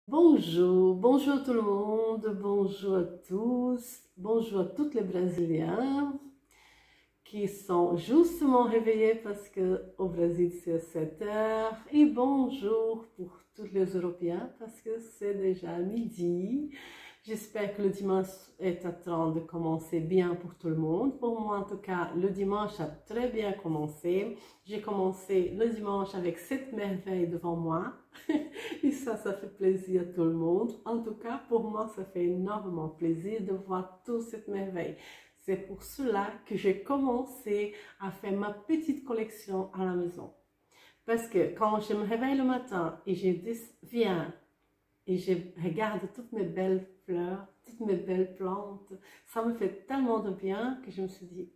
Bonjour, bonjour tout le monde, bonjour à tous, bonjour à tous les Brésiliens qui sont justement réveillés parce que au Brésil c'est 7 heures et bonjour pour tous les Européens parce que c'est déjà midi. J'espère que le dimanche est en train de commencer bien pour tout le monde. Pour moi, en tout cas, le dimanche a très bien commencé. J'ai commencé le dimanche avec 7 merveilles devant moi. Et ça fait plaisir à tout le monde. En tout cas, pour moi, ça fait énormément plaisir de voir toutes ces merveilles. C'est pour cela que j'ai commencé à faire ma petite collection à la maison. Parce que quand je me réveille le matin et je dis, viens, et je regarde toutes mes belles fleurs, toutes mes belles plantes, ça me fait tellement de bien que je me suis dit,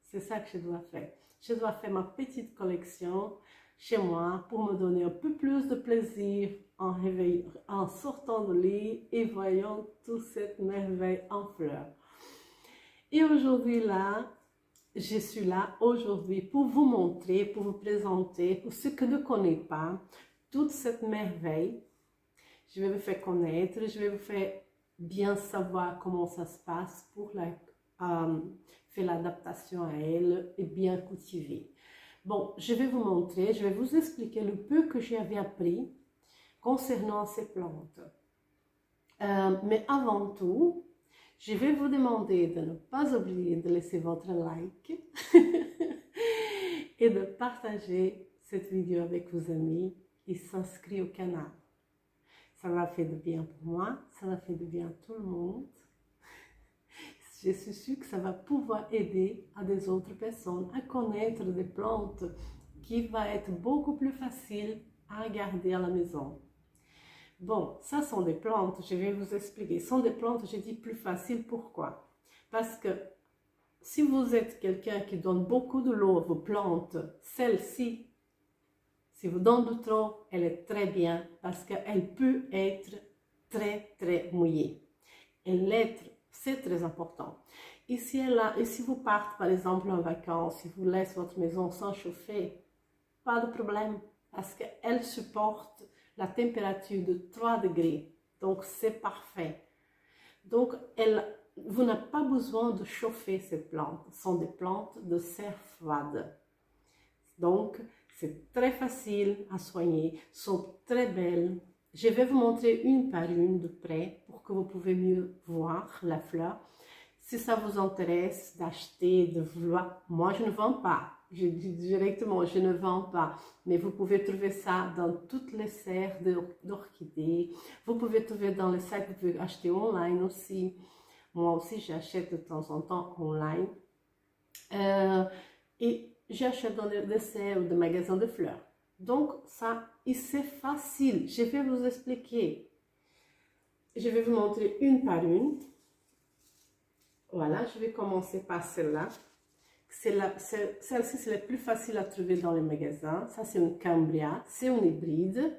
c'est ça que je dois faire. Je dois faire ma petite collection chez moi pour me donner un peu plus de plaisir en sortant de lit et voyant toute cette merveille en fleurs. Et aujourd'hui là, je suis là aujourd'hui pour vous montrer, pour vous présenter, pour ceux qui ne connaissent pas, toute cette merveille. Je vais vous faire connaître, je vais vous faire bien savoir comment ça se passe pour faire l'adaptation à elle et bien cultiver. Bon, je vais vous montrer, je vais vous expliquer le peu que j'avais appris concernant ces plantes. Mais avant tout, je vais vous demander de ne pas oublier de laisser votre like et de partager cette vidéo avec vos amis et s'inscrire au canal. Ça va faire du bien pour moi, ça va faire du bien à tout le monde. Je suis sûre que ça va pouvoir aider à des autres personnes à connaître des plantes qui va être beaucoup plus facile à garder à la maison. Bon, ça sont des plantes, je vais vous expliquer. Ce sont des plantes, je dis plus facile, pourquoi? Parce que si vous êtes quelqu'un qui donne beaucoup de l'eau à vos plantes, celle-ci, si vous donnez trop, elle est très bien parce qu'elle peut être très mouillée. C'est très important. Et si vous partez par exemple en vacances, si vous laissez votre maison sans chauffer, pas de problème parce qu'elle supporte la température de 3 degrés. Donc c'est parfait. Donc vous n'avez pas besoin de chauffer ces plantes. Ce sont des plantes de serre froide. Donc c'est très facile à soigner, sont très belles. Je vais vous montrer une par une de près pour que vous pouvez mieux voir la fleur. Si ça vous intéresse d'acheter, de vouloir, moi je ne vends pas, je dis directement, je ne vends pas, mais vous pouvez trouver ça dans toutes les serres d'orchidées, vous pouvez trouver dans les sites, vous pouvez acheter online aussi. Moi aussi j'achète de temps en temps online. Et j'achète dans des serres ou des magasins de fleurs. Donc ça, c'est facile. Je vais vous expliquer. Je vais vous montrer une par une. Voilà, je vais commencer par celle-là. Celle-ci, c'est la plus facile à trouver dans les magasins. Ça, c'est une Cambria. C'est une hybride,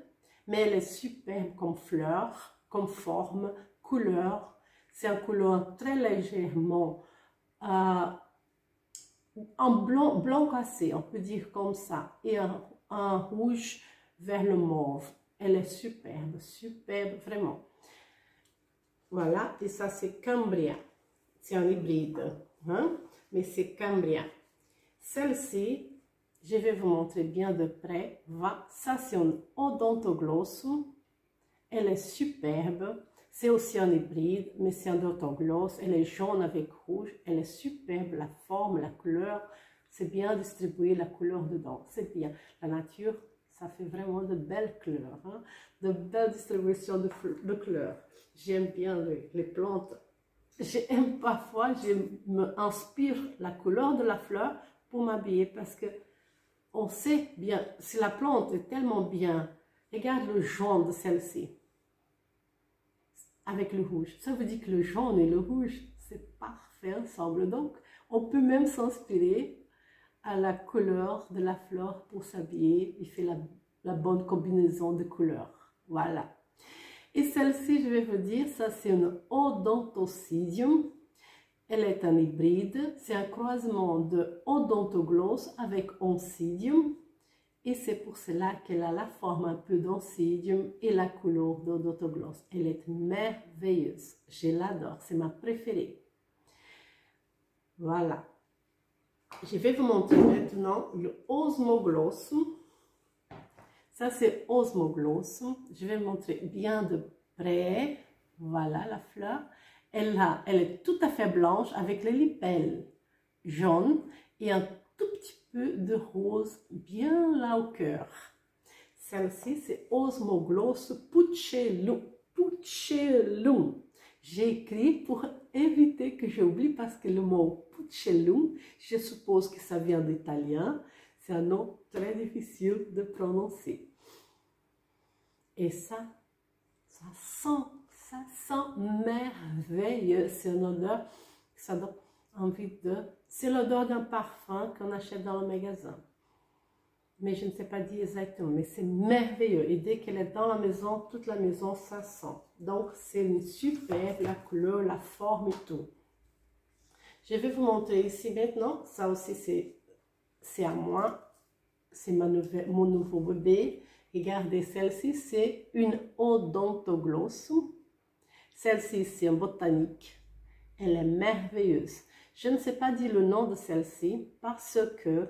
mais elle est superbe comme fleur, comme forme, couleur. C'est un couleur très légèrement en blanc cassé, on peut dire comme ça, et un rouge vers le mauve. Elle est superbe, superbe, vraiment. Voilà, et ça c'est Cambria. C'est un hybride, hein? Mais c'est Cambria. Celle-ci, je vais vous montrer bien de près. Ça c'est un Odontoglossum. Elle est superbe. C'est aussi un hybride, mais c'est un Odontoglossum. Elle est jaune avec rouge. Elle est superbe, la forme, la couleur. C'est bien distribué, la couleur dedans. C'est bien. La nature, ça fait vraiment de belles couleurs. Hein? De belles distributions de couleurs. J'aime bien les plantes. J'aime parfois, je me inspire la couleur de la fleur pour m'habiller parce que on sait bien, si la plante est tellement bien, regarde le jaune de celle-ci avec le rouge. Ça veut dire que le jaune et le rouge, c'est parfait ensemble. Donc, on peut même s'inspirer à la couleur de la fleur pour s'habiller et faire la bonne combinaison de couleurs. Voilà. Et celle-ci, je vais vous dire, ça c'est une Odontocidium. Elle est un hybride. C'est un croisement de Odontogloss avec Oncidium. Et c'est pour cela qu'elle a la forme un peu d'oncidium et la couleur d'Odonto-Gloss. Elle est merveilleuse. Je l'adore. C'est ma préférée. Voilà. Je vais vous montrer maintenant le Osmogloss. Ça, c'est Osmogloss. Je vais vous montrer bien de près. Voilà la fleur. Elle est tout à fait blanche avec les lipelles jaunes et un tout petit peu de rose bien là au cœur. Celle-ci, c'est Osmogloss Pucellum. Pucellum. J'ai écrit pour éviter que j'oublie parce que le mot Pucellum, je suppose que ça vient d'italien. C'est un nom très difficile de prononcer. Et ça sent merveilleux. C'est une odeur, ça donne envie de... C'est l'odeur d'un parfum qu'on achète dans le magasin. Mais je ne sais pas dire exactement, mais c'est merveilleux. Et dès qu'elle est dans la maison, toute la maison, ça sent. Donc, c'est une super, la couleur, la forme et tout. Je vais vous montrer ici maintenant. Ça aussi, c'est à moi. C'est mon nouveau bébé. Regardez, celle-ci, c'est une Odontogloss. Celle-ci, c'est un botanique. Elle est merveilleuse. Je ne sais pas dire le nom de celle-ci parce que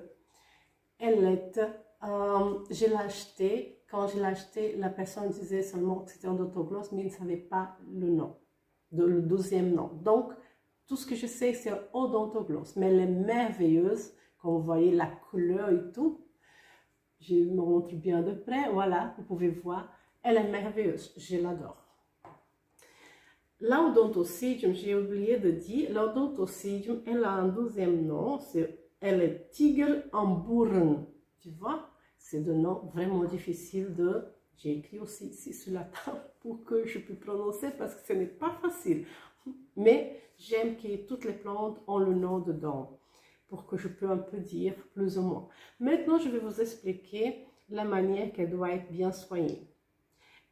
elle est, je l'ai achetée. Quand je l'ai achetée, la personne disait seulement que c'était un Odontogloss, mais il ne savait pas le nom, le 12e nom. Donc, tout ce que je sais, c'est un Odontogloss. Mais elle est merveilleuse. Comme vous voyez, la couleur et tout. Je me montre bien de près. Voilà, vous pouvez voir. Elle est merveilleuse. Je l'adore. L'Odontocidium, j'ai oublié de dire, l'Odontocidium, elle a un 12e nom. Elle est tigre en bourrin. Tu vois? C'est un nom vraiment difficile de... J'ai écrit aussi ici sur la table pour que je puisse prononcer parce que ce n'est pas facile. Mais j'aime que toutes les plantes ont le nom dedans pour que je peux un peu dire plus ou moins. Maintenant, je vais vous expliquer la manière qu'elle doit être bien soignée.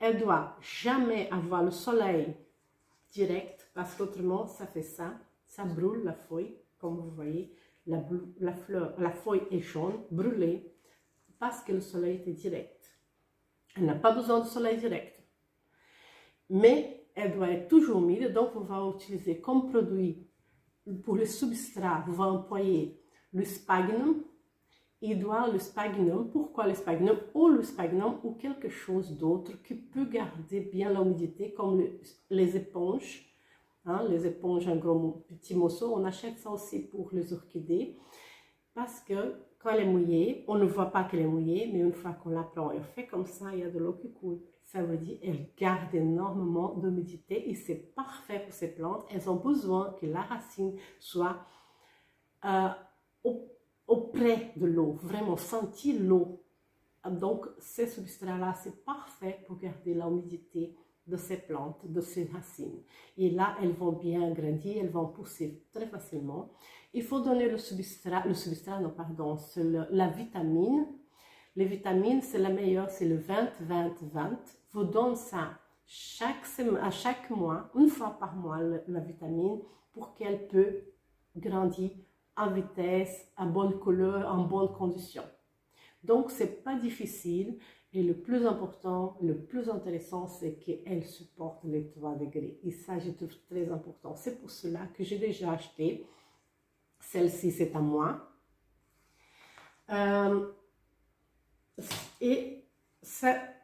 Elle doit jamais avoir le soleil direct parce qu'autrement, ça fait ça brûle la feuille, comme vous voyez. La feuille est jaune, brûlée, parce que le soleil est direct. Elle n'a pas besoin de soleil direct. Mais elle doit être toujours humide, donc on va utiliser comme produit pour le substrat, on va employer le sphagnum. Le sphagnum, pourquoi le sphagnum? Ou le sphagnum ou quelque chose d'autre qui peut garder bien l'humidité, comme les éponges. Les éponges en gros petits morceaux, on achète ça aussi pour les orchidées parce que quand elle est mouillée, on ne voit pas qu'elle est mouillée, mais une fois qu'on la prend et on fait comme ça, il y a de l'eau qui coule. Ça veut dire qu'elle garde énormément d'humidité et c'est parfait pour ces plantes. Elles ont besoin que la racine soit auprès de l'eau, vraiment sentir l'eau. Donc ces substrats-là, c'est parfait pour garder l'humidité de ces plantes, de ces racines. Et là, elles vont bien grandir, elles vont pousser très facilement. Il faut donner la vitamine. Les vitamines, c'est la meilleure, c'est le 20-20-20. Vous donnez ça à chaque mois, une fois par mois, la vitamine, pour qu'elle peut grandir en vitesse, à bonne couleur, en bonne condition. Donc, c'est pas difficile. Et le plus important, le plus intéressant, c'est qu'elle supporte les 3 degrés. Et ça, je trouve très important. C'est pour cela que j'ai déjà acheté. Celle-ci, c'est à moi. Et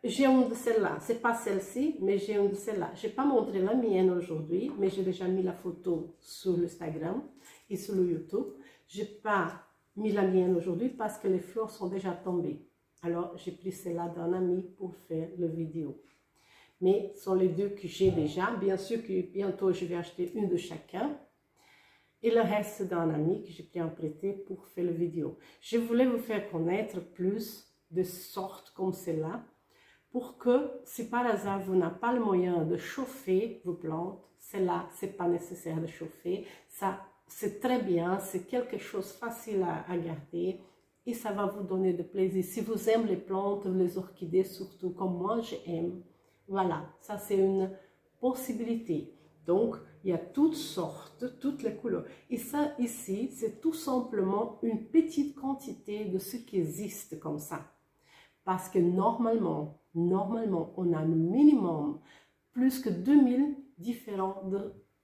j'ai une de celles-là. C'est pas celle-ci, mais j'ai une de celles-là. Je n'ai pas montré la mienne aujourd'hui, mais j'ai déjà mis la photo sur l'Instagram et sur le YouTube. Je n'ai pas mis la mienne aujourd'hui parce que les fleurs sont déjà tombées. Alors, j'ai pris celle-là d'un ami pour faire la vidéo. Mais ce sont les deux que j'ai déjà. Bien sûr que bientôt, je vais acheter une de chacun. Et le reste d'un ami que j'ai pris en prêté pour faire la vidéo. Je voulais vous faire connaître plus de sortes comme celle-là. Pour que, si par hasard, vous n'avez pas le moyen de chauffer vos plantes, celle-là, ce n'est pas nécessaire de chauffer. Ça, c'est très bien. C'est quelque chose de facile à garder. Et ça va vous donner de plaisir. Si vous aimez les plantes, les orchidées surtout, comme moi j'aime, voilà, ça c'est une possibilité. Donc, il y a toutes sortes, toutes les couleurs. Et ça ici, c'est tout simplement une petite quantité de ce qui existe comme ça. Parce que normalement, on a un minimum plus que 2000 différents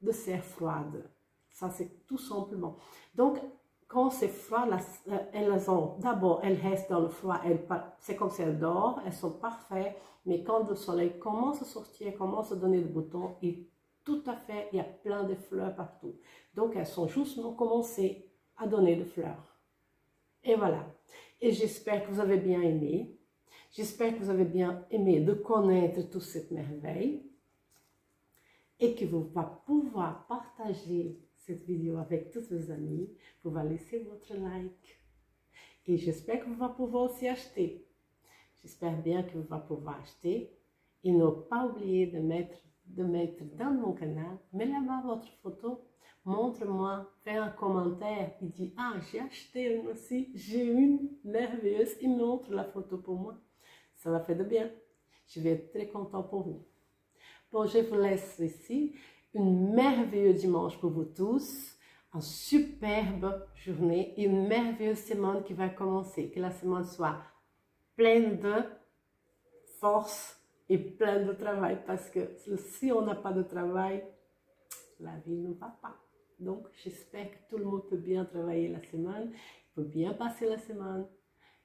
de serres froides. Ça, c'est tout simplement. Donc, quand c'est froid, d'abord, elles restent dans le froid, c'est comme si elles dorment, elles sont parfaites, mais quand le soleil commence à sortir, commence à donner des boutons, et tout à fait, il y a plein de fleurs partout. Donc, elles sont justement commencé à donner des fleurs. Et voilà. Et j'espère que vous avez bien aimé. J'espère que vous avez bien aimé de connaître toute cette merveille et que vous allez pouvoir partager cette vidéo avec tous vos amis. Vous allez laisser votre like. Et j'espère que vous allez pouvoir aussi acheter. J'espère bien que vous allez pouvoir acheter. Et ne pas oublier de mettre dans mon canal, mets là-bas votre photo, montre-moi, fais un commentaire et dis « Ah, j'ai acheté une aussi, j'ai une merveilleuse » et montre la photo pour moi. Ça va faire de bien. Je vais être très content pour vous. Bon, je vous laisse ici. Une merveilleuse dimanche pour vous tous. Une superbe journée et une merveilleuse semaine qui va commencer. Que la semaine soit pleine de force et pleine de travail. Parce que si on n'a pas de travail, la vie ne va pas. Donc, j'espère que tout le monde peut bien travailler la semaine, peut bien passer la semaine.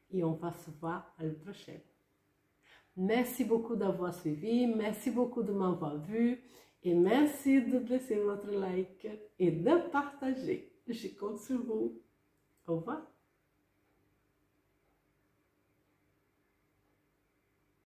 Et on va se voir à la prochaine. Merci beaucoup d'avoir suivi, merci beaucoup de m'avoir vu et merci de laisser votre like et de partager. Je compte sur vous. Au revoir.